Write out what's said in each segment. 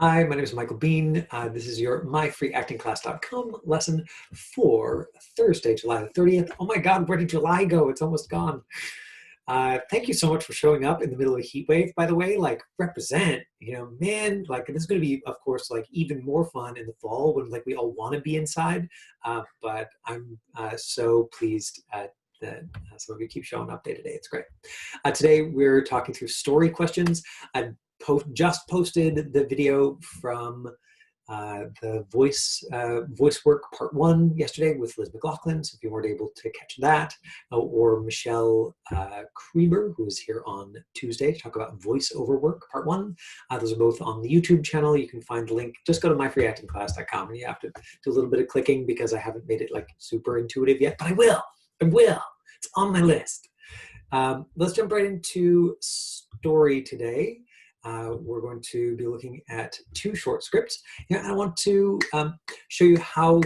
Hi, my name is Michael Bean. This is your myfreeactingclass.com lesson for Thursday, July the 30th. Oh my God, where did July go? It's almost gone. Thank you so much for showing up in the middle of a heat wave, by the way. Like, represent, man, like, this is going to be, of course, like, even more fun in the fall when, like, we all want to be inside. But I'm so pleased that some of you keep showing up day to day. It's great. Today, we're talking through story questions. I just posted the video from the voice work part 1 yesterday with Liz McLaughlin. So if you weren't able to catch that, or Michelle Kreber, who is here on Tuesday to talk about voiceover work part 1. Those are both on the YouTube channel. You can find the link. Just go to myfreeactingclass.com, and you have to do a little bit of clicking because I haven't made it like super intuitive yet, but I will. It's on my list. Let's jump right into story today. We're going to be looking at 2 short scripts. I want to show you how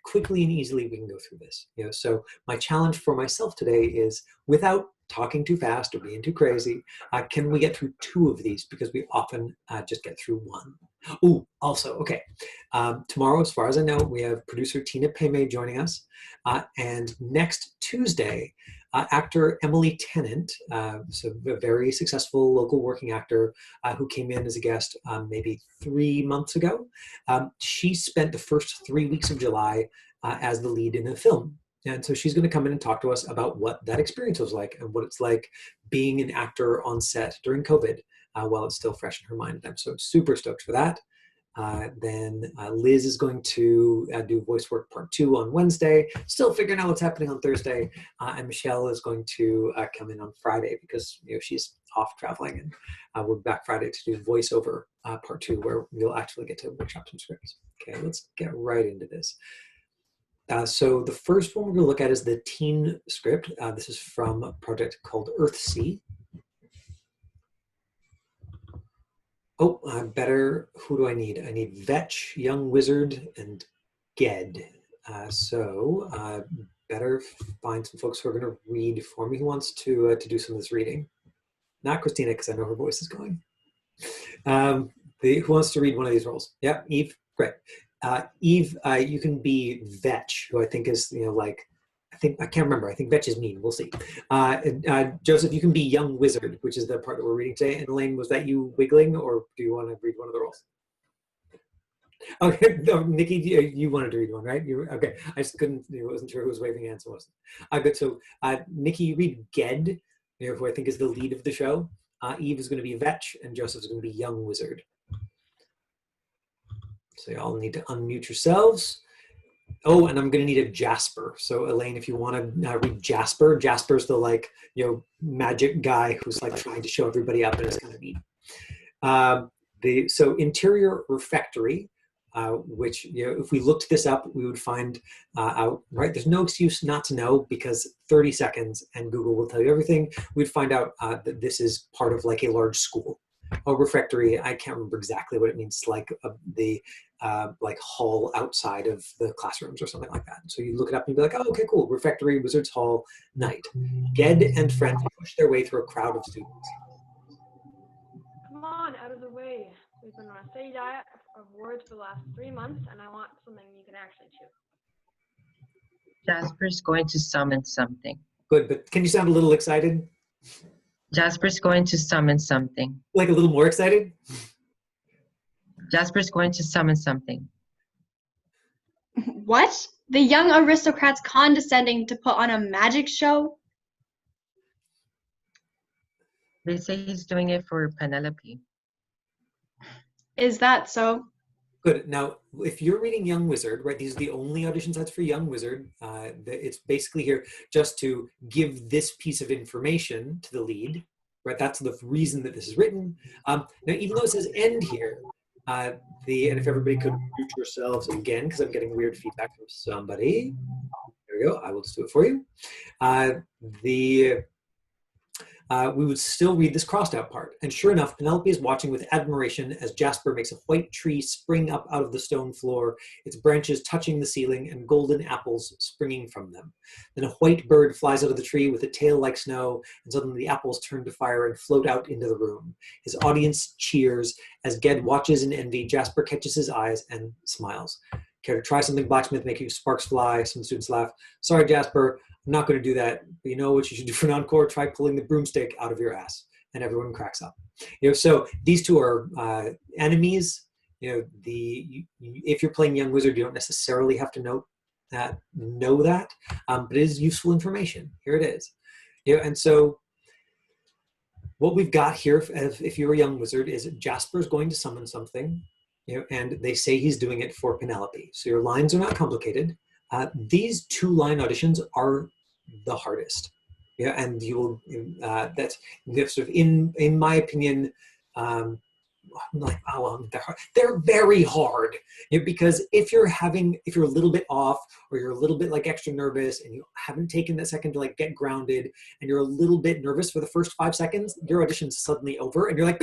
quickly and easily we can go through this. So my challenge for myself today is, without talking too fast or being too crazy, can we get through 2 of these? Because we often just get through 1. Oh, also, okay. Tomorrow, as far as I know, we have producer Tina Payme joining us. And next Tuesday, actor Emily Tennant, so a very successful local working actor who came in as a guest maybe 3 months ago. She spent the first 3 weeks of July as the lead in a film. And so she's going to come in and talk to us about what that experience was like and what it's like being an actor on set during COVID while it's still fresh in her mind. I'm so super stoked for that. Then Liz is going to do voice work part 2 on Wednesday, still figuring out what's happening on Thursday. And Michelle is going to come in on Friday because she's off traveling, and we're back Friday to do voiceover part 2, where we'll actually get to workshop some scripts. Okay, let's get right into this. So the first one we're going to look at is the teen script. This is from a project called Earthsea. Oh, who do I need? I need Vetch, Young Wizard, and Ged. Better find some folks who are going to read for me. Who wants to do some of this reading? Not Christina, because I know her voice is going. Who wants to read one of these roles? Yeah, Eve, great. Eve, you can be Vetch, who I think is, I can't remember. I think Vetch is mean. We'll see. Joseph, you can be Young Wizard, which is the part that we're reading today. And Elaine, was that you wiggling, or do you want to read one of the roles? Okay, no, Nikki, you wanted to read one, right? Okay, I just wasn't sure who was waving hands and wasn't. Good, so Nikki, you read Ged, who I think is the lead of the show. Eve is going to be Vetch, and Joseph is going to be Young Wizard. So you all need to unmute yourselves. Oh, and I'm going to need a Jasper. So Elaine, if you want to read Jasper, Jasper's the magic guy who's trying to show everybody up, and it's kind of neat. So interior refectory, which if we looked this up, we would find out, right? There's no excuse not to know, because 30 seconds and Google will tell you everything. We'd find out that this is part of a large school. A refectory, I can't remember exactly what it means, the hall outside of the classrooms or something like that. So you look it up and you'd be like, oh, okay, cool, refectory, wizard's hall, night. Ged and friends push their way through a crowd of students. Come on, out of the way. We've been on a steady diet of words for the last 3 months, and I want something you can actually chew. Jasper's going to summon something. Good, but can you sound a little excited? Jasper's going to summon something. Like a little more excited? Jasper's going to summon something. What? The young aristocrat's condescending to put on a magic show? They say he's doing it for Penelope. Is that so? Good. Now, if you're reading Young Wizard, right, these are the only audition sets for Young Wizard. It's basically here just to give this piece of information to the lead, right? That's the reason that this is written. Now, even though it says end here, and if everybody could mute yourselves again, because I'm getting weird feedback from somebody. There we go. I will just do it for you. we would still read this crossed out part. And sure enough, Penelope is watching with admiration as Jasper makes a white tree spring up out of the stone floor, its branches touching the ceiling and golden apples springing from them. Then a white bird flies out of the tree with a tail like snow, and suddenly the apples turn to fire and float out into the room. His audience cheers. As Ged watches in envy, Jasper catches his eyes and smiles. Care to try something, blacksmith, making sparks fly? Some students laugh. Sorry, Jasper, I'm not going to do that. But you know what you should do for an encore? Try pulling the broomstick out of your ass. And everyone cracks up. So these two are enemies. If you're playing Young Wizard, you don't necessarily have to know that, but it is useful information. Here it is. And so what we've got here, if you're a Young Wizard, is Jasper's going to summon something. And they say he's doing it for Penelope. So your lines are not complicated. These 2-line auditions are the hardest. And you will, that's sort of, in my opinion, I'm like, oh, they're very hard. Because if you're a little bit off, or you're a little bit like extra nervous, and you haven't taken that second to like get grounded, and you're a little bit nervous for the first 5 seconds, your audition's suddenly over, and you're like,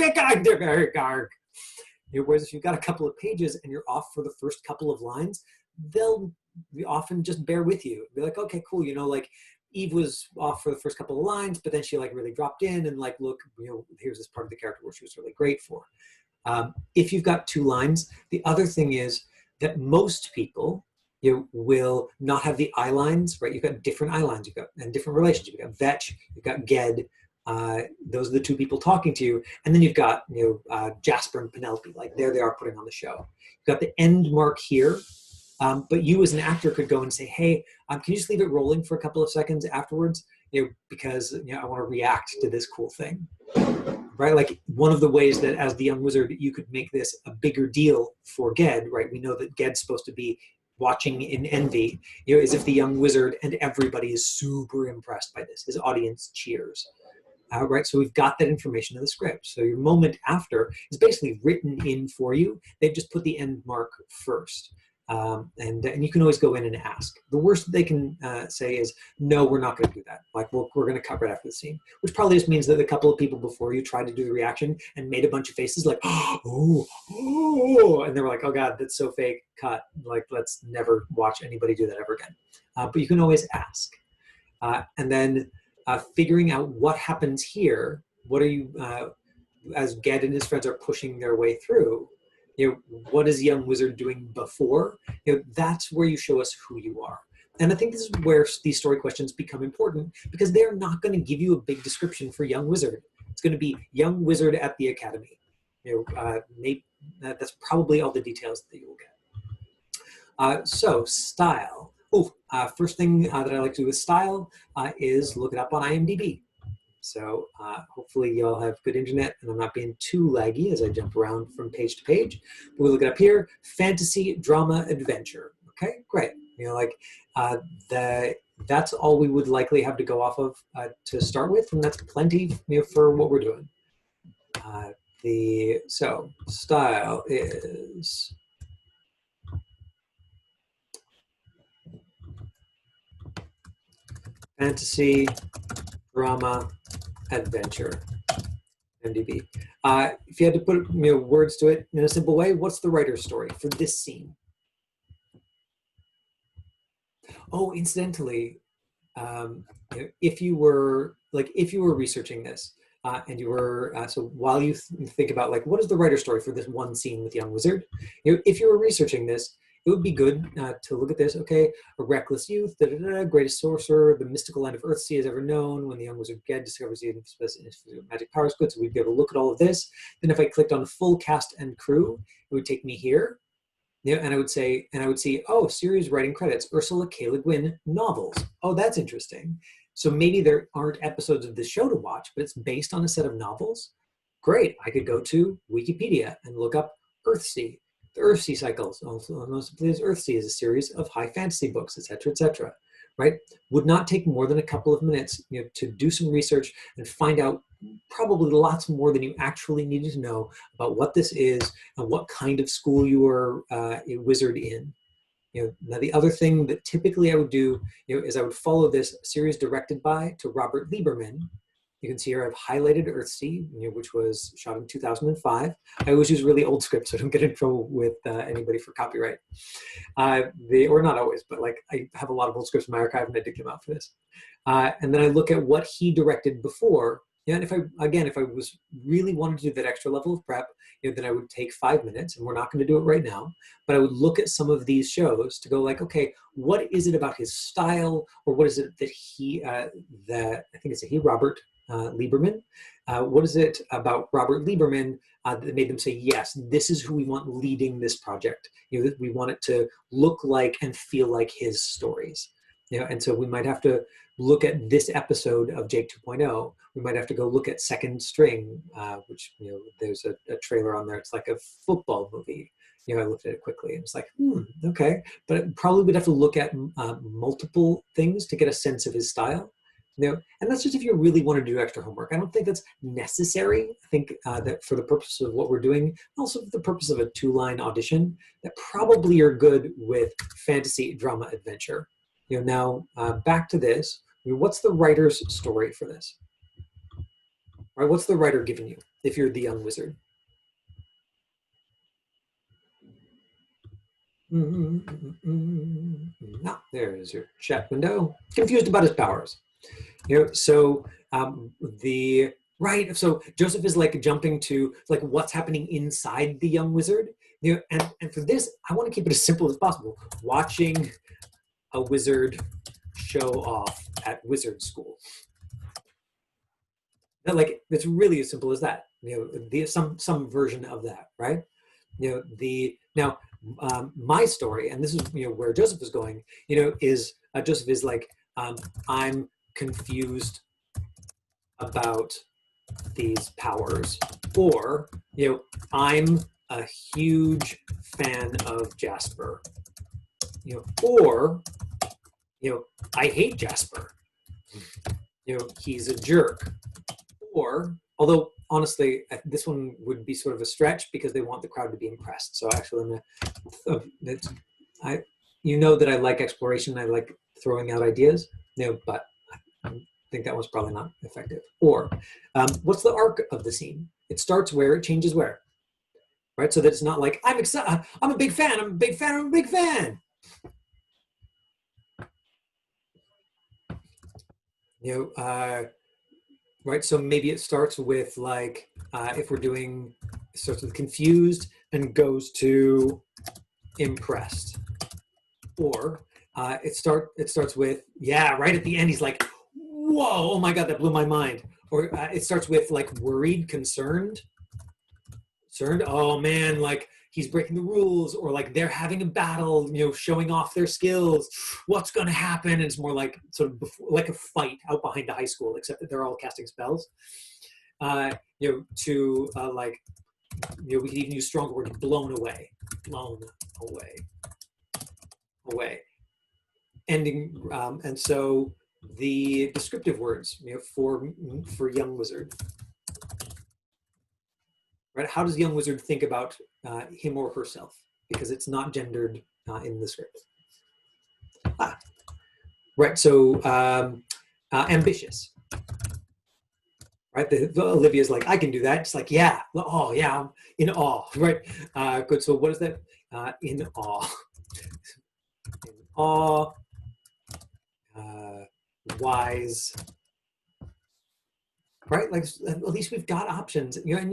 whereas if you've got a couple of pages and you're off for the first couple of lines, they'll often just bear with you. Be like, okay, cool. Like Eve was off for the first couple of lines, but then she like really dropped in and like, look, here's this part of the character where she was really great for. If you've got 2 lines, the other thing is that most people will not have the eye lines, right? You've got different eye lines, and different relationships. You've got Vetch, you've got Ged. Those are the 2 people talking to you, and then you've got Jasper and Penelope, like there they are putting on the show. You've got the end mark here, but you as an actor could go and say, hey, can you just leave it rolling for a couple of seconds afterwards, because I want to react to this cool thing, right? Like one of the ways that as the Young Wizard you could make this a bigger deal for Ged, right? We know that Ged's supposed to be watching in envy, is if the Young Wizard and everybody is super impressed by this, his audience cheers. Right, so we've got that information in the script. So your moment after is basically written in for you. They've just put the end mark first. And you can always go in and ask. The worst that they can say is, no, we're not going to do that. Like, we're going to cut right after the scene, which probably just means that a couple of people before you tried to do the reaction and made a bunch of faces like, oh, and they were like, oh God, that's so fake, cut. Like, let's never watch anybody do that ever again. But you can always ask. And then figuring out what happens here, what are you, as Ged and his friends are pushing their way through, what is Young Wizard doing before? That's where you show us who you are. And I think this is where these story questions become important, because they're not going to give you a big description for Young Wizard. It's going to be Young Wizard at the Academy. That's probably all the details that you will get. So style. First thing that I like to do with style is look it up on IMDb. So hopefully y'all have good internet and I'm not being too laggy as I jump around from page to page. But we look it up here, fantasy, drama, adventure. Okay, great. That's all we would likely have to go off of to start with, and that's plenty for what we're doing. So style is fantasy, drama, adventure, MDB. If you had to put words to it in a simple way, what's the writer's story for this scene? Oh, incidentally, if you were researching this and you were so while you think about like what is the writer's story for this one scene with Young Wizard, if you were researching this, it would be good to look at this. Okay, a reckless youth, greatest sorcerer, the mystical land of Earthsea is ever known. When the Young Wizard Ged discovers the magic powers good, so we'd be able to look at all of this. Then if I clicked on full cast and crew, it would take me here. And I would see, oh, series writing credits, Ursula K. Le Guin novels. Oh, that's interesting. So maybe there aren't episodes of this show to watch, but it's based on a set of novels. Great, I could go to Wikipedia and look up Earthsea. The Earthsea cycles, also known as Earthsea, is a series of high fantasy books, etc., right? Would not take more than a couple of minutes, to do some research and find out probably lots more than you actually needed to know about what this is and what kind of school you are a wizard in. Now the other thing that typically I would do, is I would follow this series directed by to Robert Lieberman, You can see here I've highlighted Earthsea, which was shot in 2005. I always use really old scripts so I don't get in trouble with anybody for copyright. Or not always, but like I have a lot of old scripts in my archive and I dig them out for this. And then I look at what he directed before. And if I was really wanting to do that extra level of prep, then I would take 5 minutes, and we're not going to do it right now, but I would look at some of these shows to go like, okay, what is it about his style, or what is it that Robert Lieberman, what is it about Robert Lieberman that made them say, yes, this is who we want leading this project. We want it to look like and feel like his stories. And so we might have to look at this episode of Jake 2.0. We might have to go look at Second String, which, there's a trailer on there. It's like a football movie. I looked at it quickly and it's like, okay. But probably we'd have to look at multiple things to get a sense of his style. And that's just if you really want to do extra homework. I don't think that's necessary. I think that for the purpose of what we're doing, also for the purpose of a 2-line audition, that probably you're good with fantasy, drama, adventure. Now back to this. What's the writer's story for this? Right? What's the writer giving you if you're the young wizard? There's your chat window. Confused about his powers. So so Joseph is like jumping to like what's happening inside the young wizard. And for this, I want to keep it as simple as possible. Watching a wizard show off at wizard school. Now, like it's really as simple as that. Some version of that, right? My story, and this is where Joseph is going. Is Joseph is like I'm confused about these powers, or I'm a huge fan of Jasper, or I hate Jasper, he's a jerk, or although honestly this one would be sort of a stretch because they want the crowd to be impressed. So actually that I like exploration, I like throwing out ideas, but I think that was probably not effective. Or what's the arc of the scene? It starts where, it changes where, right? So that it's not like I'm excited, I'm a big fan, I'm a big fan, I'm a big fan. Right? So maybe it starts with like, if we're doing, it starts with confused and goes to impressed. Or it starts with, yeah, right at the end, he's like, whoa, oh my God, that blew my mind. Or it starts with like worried, concerned, oh man, like he's breaking the rules, or like they're having a battle, showing off their skills. What's going to happen? And it's more like sort of like a fight out behind the high school, except that they're all casting spells. We could even use stronger words, blown away. Ending, and so the descriptive words, for young wizard. Right? How does young wizard think about him or herself? Because it's not gendered in the script. Right. So ambitious. Right. Olivia's like, I can do that. It's like, yeah. Oh, yeah. I'm in awe. Right. Good. So what is that? In awe. In awe. Wise. Right. Like at least we've got options. And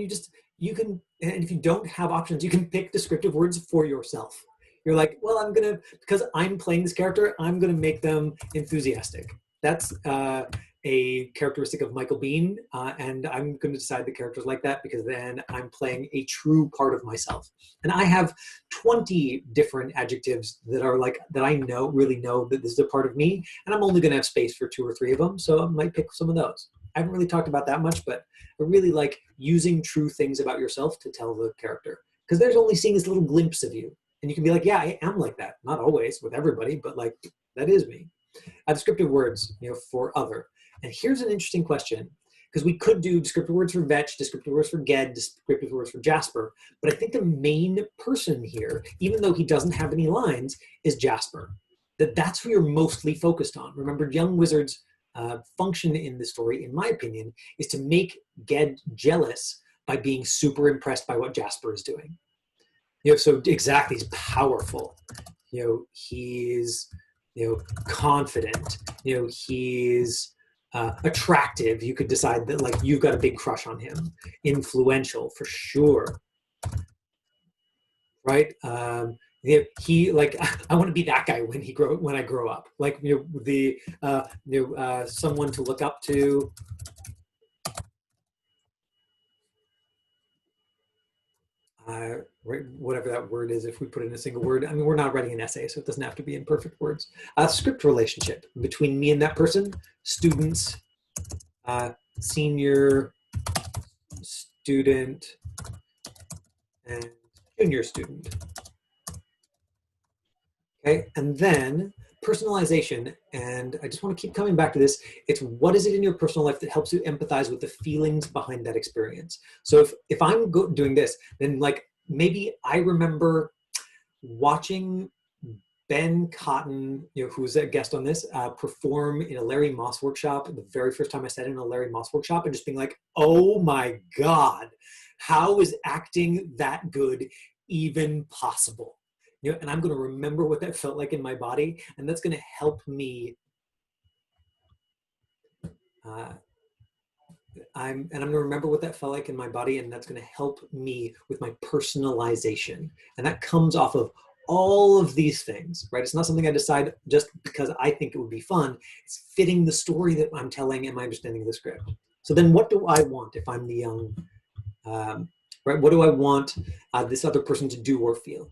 you can, and if you don't have options, you can pick descriptive words for yourself. You're like, well, because I'm playing this character, I'm gonna make them enthusiastic. That's a characteristic of Michael Biehn, and I'm gonna decide the characters like that because then I'm playing a true part of myself. And I have 20 different adjectives that are like, that I really know that this is a part of me, and I'm only gonna have space for 2 or 3 of them, so I might pick some of those. I haven't really talked about that much, but I really like using true things about yourself to tell the character, because there's only seeing this little glimpse of you. And you can be like, yeah, I am like that. Not always with everybody, but like, that is me. Descriptive words, for other. And here's an interesting question, because we could do descriptive words for Vetch, descriptive words for Ged, descriptive words for Jasper. But I think the main person here, even though he doesn't have any lines, is Jasper. That's who you're mostly focused on. Remember, young wizards, function in the story, in my opinion, is to make Ged jealous by being super impressed by what Jasper is doing. So exactly, he's powerful. He's confident. He's attractive. You could decide that like you've got a big crush on him. Influential for sure, right? He like I want to be that guy when I grow up. Like someone to look up to. Right, whatever that word is, if we put it in a single word. I mean, we're not writing an essay, so it doesn't have to be in perfect words. Script relationship between me and that person, students, senior student, and junior student. Okay, and then personalization, and I just want to keep coming back to this. It's what is it in your personal life that helps you empathize with the feelings behind that experience. So if I'm doing this, then like maybe I remember watching Ben Cotton, who's a guest on this, perform in a Larry Moss workshop the very first time I sat in a Larry Moss workshop, and just being like, oh my God, how is acting that good even possible? And I'm going to remember what that felt like in my body, and that's going to help me. I'm going to remember what that felt like in my body, and that's going to help me with my personalization. And that comes off of all of these things, right? It's not something I decide just because I think it would be fun. It's fitting the story that I'm telling and my understanding of the script. So then what do I want if I'm the young, right? What do I want this other person to do or feel?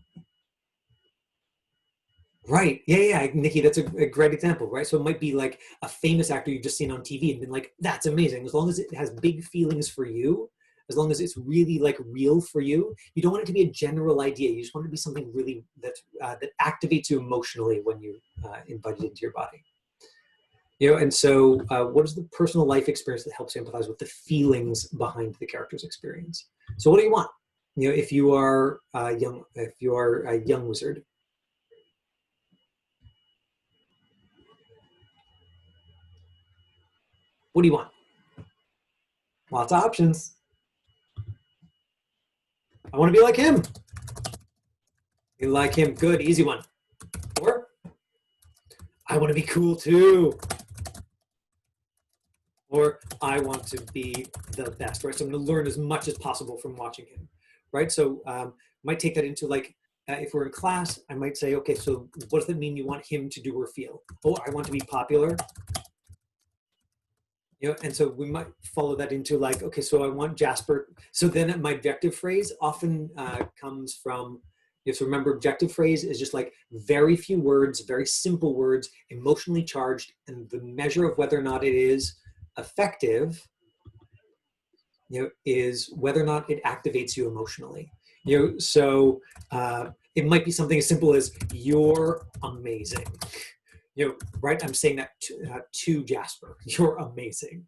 Right. Yeah, Nikki, that's a great example, right? So it might be like a famous actor you've just seen on TV and been like, that's amazing. As long as it has big feelings for you, as long as it's really like real for you, you don't want it to be a general idea. You just want it to be something really that activates you emotionally when you invite it into your body. And so what is the personal life experience that helps you empathize with the feelings behind the character's experience? So what do you want? If you are a young wizard, what do you want? Lots of options. I want to be like him. You like him? Good, easy one. Or I want to be cool too. Or I want to be the best, right? So I'm going to learn as much as possible from watching him, right? So I might take that into like, if we're in class, I might say, okay, so what does that mean you want him to do or feel? Oh, I want to be popular. And so we might follow that into like, okay, so I want Jasper. So then my objective phrase often comes from, so remember, objective phrase is just like very few words, very simple words, emotionally charged, and the measure of whether or not it is effective, is whether or not it activates you emotionally. So it might be something as simple as "You're amazing." Right? I'm saying that to Jasper. You're amazing.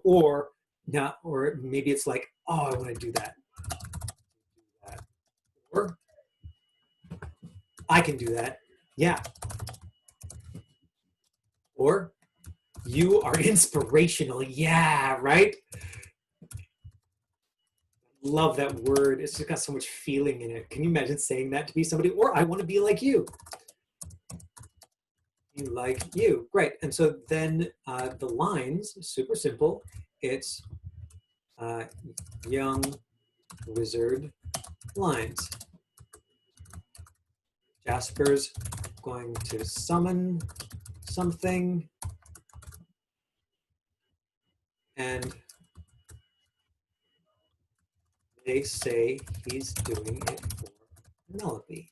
Or not, or maybe it's like, oh, I want to do that. Or I can do that. Yeah. Or you are inspirational. Yeah, right? Love that word. It's just got so much feeling in it. Can you imagine saying that to be somebody? Or I want to be like you. You like you. Great. And so then the lines, super simple. It's young wizard lines. Jasper's going to summon something, and they say he's doing it for Penelope.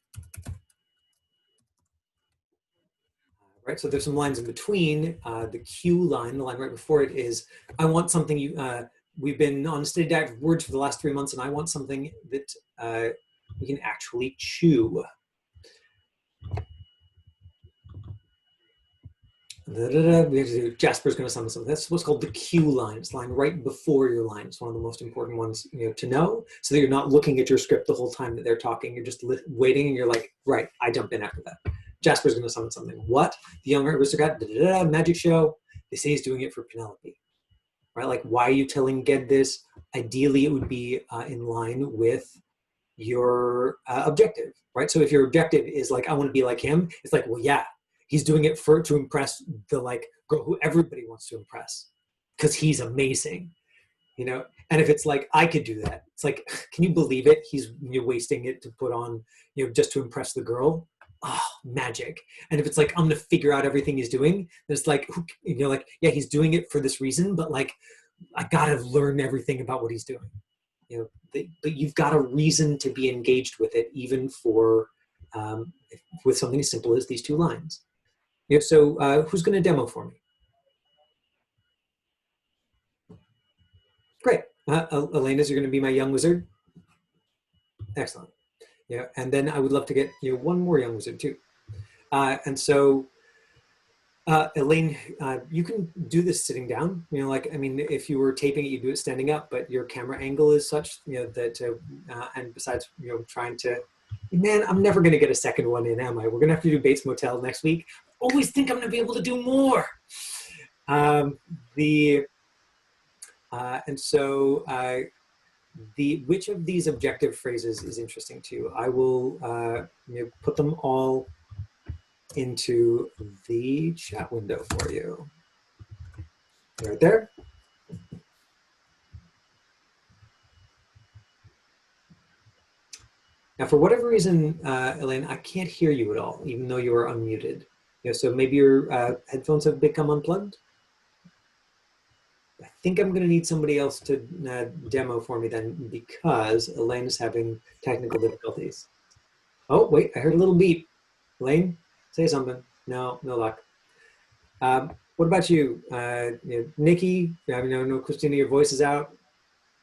Right, so there's some lines in between. The Q line, the line right before it is, I want something you, we've been on a steady diet of words for the last 3 months, and I want something that we can actually chew. We have to do, Jasper's going to summon something. That's what's called the Q line. It's the line right before your line. It's one of the most important ones to know, so that you're not looking at your script the whole time that they're talking. You're just waiting, and you're like, right, I jump in after that. Jasper's going to summon something. What? The young aristocrat, magic show. They say he's doing it for Penelope, right? Like, why are you telling Ged this? Ideally, it would be in line with your objective, right? So if your objective is like, I want to be like him, it's like, well, yeah, he's doing it to impress the like girl who everybody wants to impress because he's amazing, you know? And if it's like, I could do that, it's like, can you believe it? He's wasting it to put on, just to impress the girl. Oh, magic. And if it's like, I'm gonna figure out everything he's doing, it's like, like, yeah, he's doing it for this reason, but like, I gotta learn everything about what he's doing. But you've got a reason to be engaged with it, even for with something as simple as these 2 lines. So who's going to demo for me? Great. Elena's, you're going to be my young wizard. Excellent. And then I would love to get one more young wizard too. And so Elaine, you can do this sitting down. If you were taping it, you do it standing up, but your camera angle is such, that, and besides, trying to, man, I'm never going to get a second one in, am I? We're going to have to do Bates Motel next week. I always think I'm going to be able to do more. Which of these objective phrases is interesting to you? I will put them all into the chat window for you. Right there. Now, for whatever reason, Elaine, I can't hear you at all, even though you are unmuted. So maybe your headphones have become unplugged. I think I'm going to need somebody else to demo for me then, because Elaine is having technical difficulties. Oh, wait, I heard a little beep. Elaine, say something. No luck. What about you? Nikki, no, Christina, your voice is out.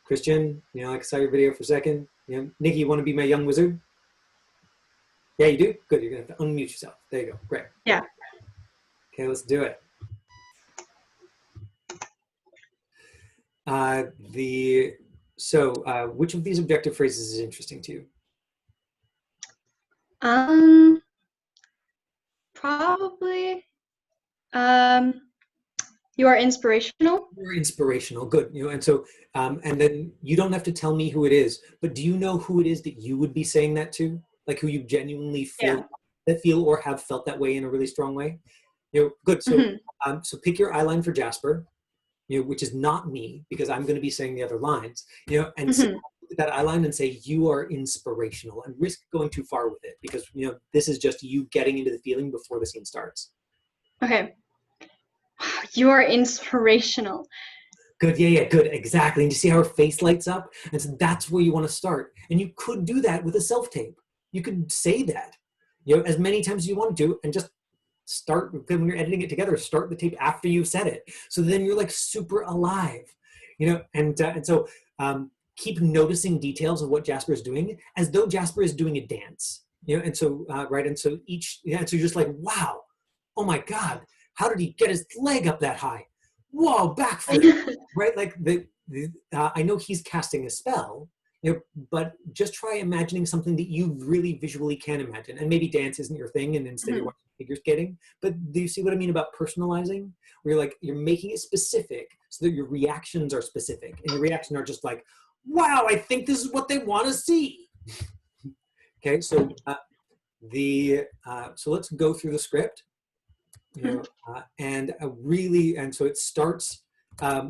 Christian, I saw your video for a second. Nikki, you want to be my young wizard? Yeah, you do? Good, you're going to have to unmute yourself. There you go, great. Yeah. Okay, let's do it. Which of these objective phrases is interesting to you? Probably, you are inspirational. You're inspirational, good. And so, and then you don't have to tell me who it is, but do you know who it is that you would be saying that to? Like who you genuinely feel or have felt that way in a really strong way? Good. So, so pick your eye line for Jasper, which is not me, because I'm going to be saying the other lines, and so look at that eye line and say, you are inspirational, and risk going too far with it, because, this is just you getting into the feeling before the scene starts. Okay. You are inspirational. Good, yeah, good, exactly. And you see how her face lights up? And so that's where you want to start. And you could do that with a self-tape. You could say that, as many times as you want to, and just start, when you're editing it together, start the tape after you've said it. So then you're like super alive, and so keep noticing details of what Jasper is doing as though Jasper is doing a dance, and so, right. And so so you're just like, wow, oh my God, how did he get his leg up that high? Whoa, backflip, right? Like I know he's casting a spell, but just try imagining something that you really visually can imagine. And maybe dance isn't your thing, and instead you're watching figure skating. But do you see what I mean about personalizing? Where you're making it specific so that your reactions are specific, and your reactions are just like, wow, I think this is what they want to see. Okay, so so let's go through the script. And so it starts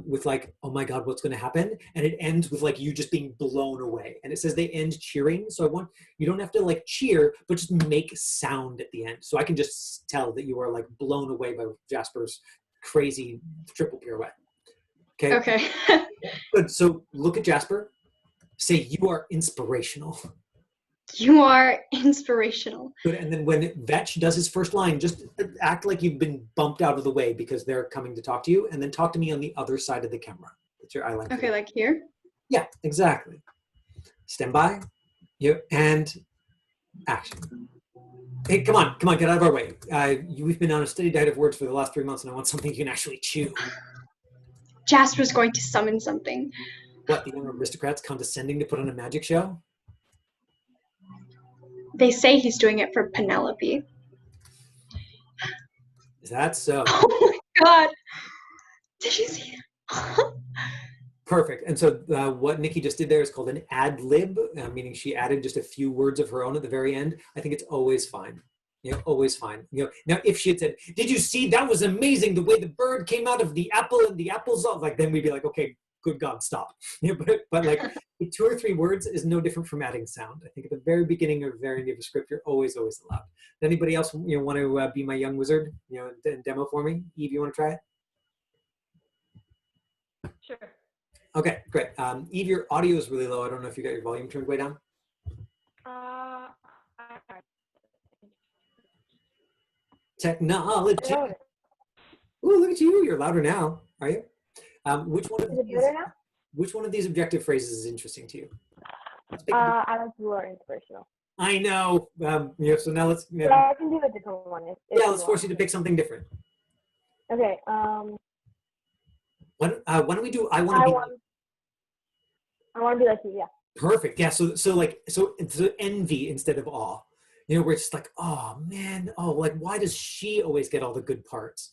with like, oh my God, what's going to happen? And it ends with like you just being blown away. And it says they end cheering. So you don't have to like cheer, but just make sound at the end. So I can just tell that you are like blown away by Jasper's crazy triple pirouette. Okay. Okay. Good. So look at Jasper. Say, you are inspirational. You are inspirational. Good. And then when Vetch does his first line, just act like you've been bumped out of the way because they're coming to talk to you, and then talk to me on the other side of the camera. That's your eye line. Okay, like here? Yeah, exactly. Stand by, and action. Hey, come on, get out of our way. We've been on a steady diet of words for the last 3 months, and I want something you can actually chew. Jasper's going to summon something. What, the young aristocrat's condescending to put on a magic show? They say he's doing it for Penelope. Is that so? Oh my God. Did you see that? Perfect. And so what Nikki just did there is called an ad lib, meaning she added just a few words of her own at the very end. I think it's always fine. Always fine. Now if she had said, "Did you see that was amazing? The way the bird came out of the apple and the apple's all," like then we'd be like, "Okay, good God, stop." But like 2 or 3 words is no different from adding sound. I think at the very beginning or very end of a script, you're always allowed. Anybody else want to be my young wizard? And demo for me? Eve, you want to try it? Sure. Okay, great. Eve, your audio is really low. I don't know if you got your volume turned way down. Technology. Ooh, look at you. You're louder now. Are you? Which one of these objective phrases is interesting to you? I like you are inspirational. I know. So now let's. But I can do a different one. Let's force you to pick something different. Okay. Why don't we do? I want to be like you. Yeah. Perfect. Yeah. So it's envy instead of awe. Where it's just like, oh man, like why does she always get all the good parts?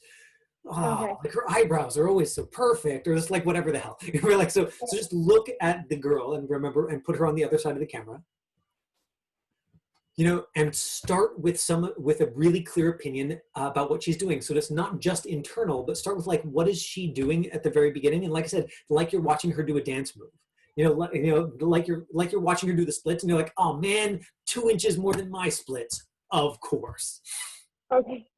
Oh, like her eyebrows are always so perfect, or just like whatever the hell. We're like, so just look at the girl and remember and put her on the other side of the camera. And start with a really clear opinion about what she's doing. So it's not just internal, but start with like, what is she doing at the very beginning? And like I said, like you're watching her do a dance move. Like you're watching her do the splits, and you're like, oh man, 2 inches more than my splits, of course. Okay.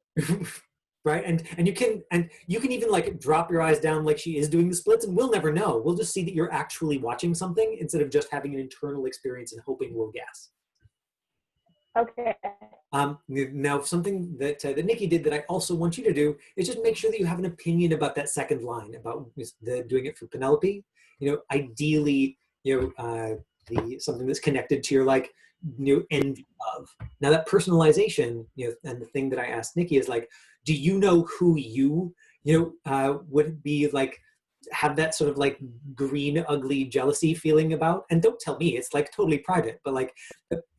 Right, and you can even like drop your eyes down like she is doing the splits, and we'll never know. We'll just see that you're actually watching something instead of just having an internal experience and hoping we'll guess. Okay. Now, something that Nikki did that I also want you to do is just make sure that you have an opinion about that second line about doing it for Penelope. Ideally, something that's connected to your like envy of. Now that personalization, and the thing that I asked Nikki is like, do you know who you would be like? Have that sort of like green ugly jealousy feeling about, and don't tell me, it's like totally private, but like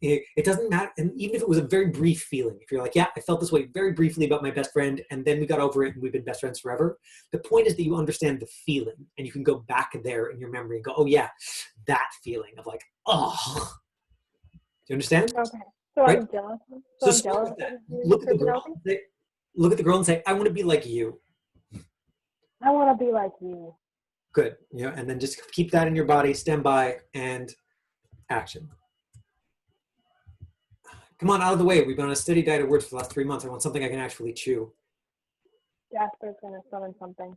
it doesn't matter. And even if it was a very brief feeling, if you're like, yeah, I felt this way very briefly about my best friend and then we got over it and we've been best friends forever, the point is that you understand the feeling and you can go back there in your memory and go, oh yeah, that feeling of like, oh, do you understand? Okay, so right? I'm jealous. So I'm jealous. Look at the girl and say, I want to be like you. I want to be like you. Good. And then just keep that in your body, stand by, and action. Come on, out of the way. We've been on a steady diet of words for the last 3 months. I want something I can actually chew. Jasper's going to summon something.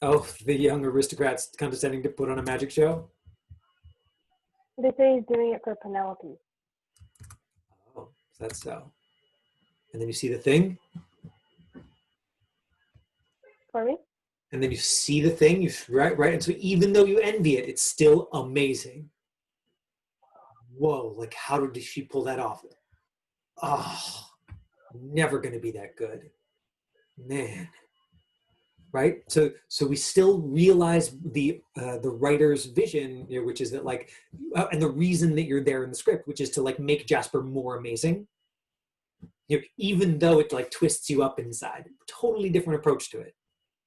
Oh, the young aristocrats condescending to put on a magic show? They say he's doing it for Penelope. Oh, that's so. And then you see the thing? For me? And then you see the thing, right? And so even though you envy it, it's still amazing. Whoa, like how did she pull that off? Oh, never going to be that good. Man. Right? So we still realize the writer's vision, which is that like, and the reason that you're there in the script, which is to like make Jasper more amazing. Even though it like twists you up inside. Totally different approach to it.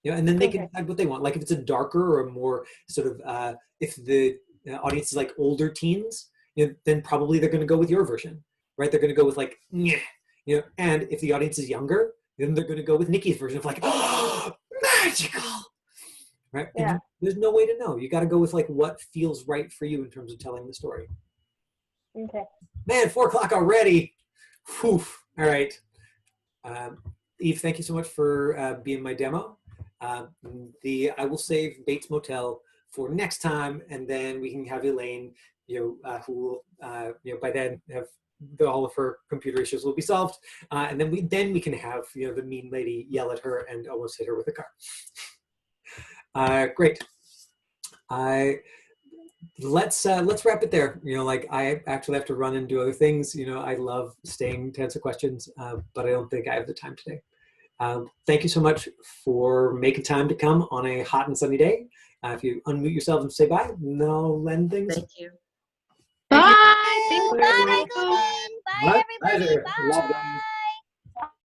And then they can decide what they want. Like if it's a darker or more sort of, if the audience is like older teens, then probably they're going to go with your version, right? They're going to go with like, and if the audience is younger, then they're going to go with Nikki's version of like, oh, magical, right? Yeah. And there's no way to know. You got to go with like what feels right for you in terms of telling the story. Okay. Man, 4 o'clock already. Whew. All right. Eve, thank you so much for being my demo. I will save Bates Motel for next time, and then we can have Elaine, who will, by then have all of her computer issues will be solved, and then we can have the mean lady yell at her and almost hit her with a car. Great. Let's wrap it there. Like I actually have to run and do other things. I love staying to answer questions, but I don't think I have the time today. Thank you so much for making time to come on a hot and sunny day. If you unmute yourself and say bye, no lend things. Thank you. Bye. Thank you. Bye. Bye, everyone. Bye, everybody. Bye. Bye. Love them.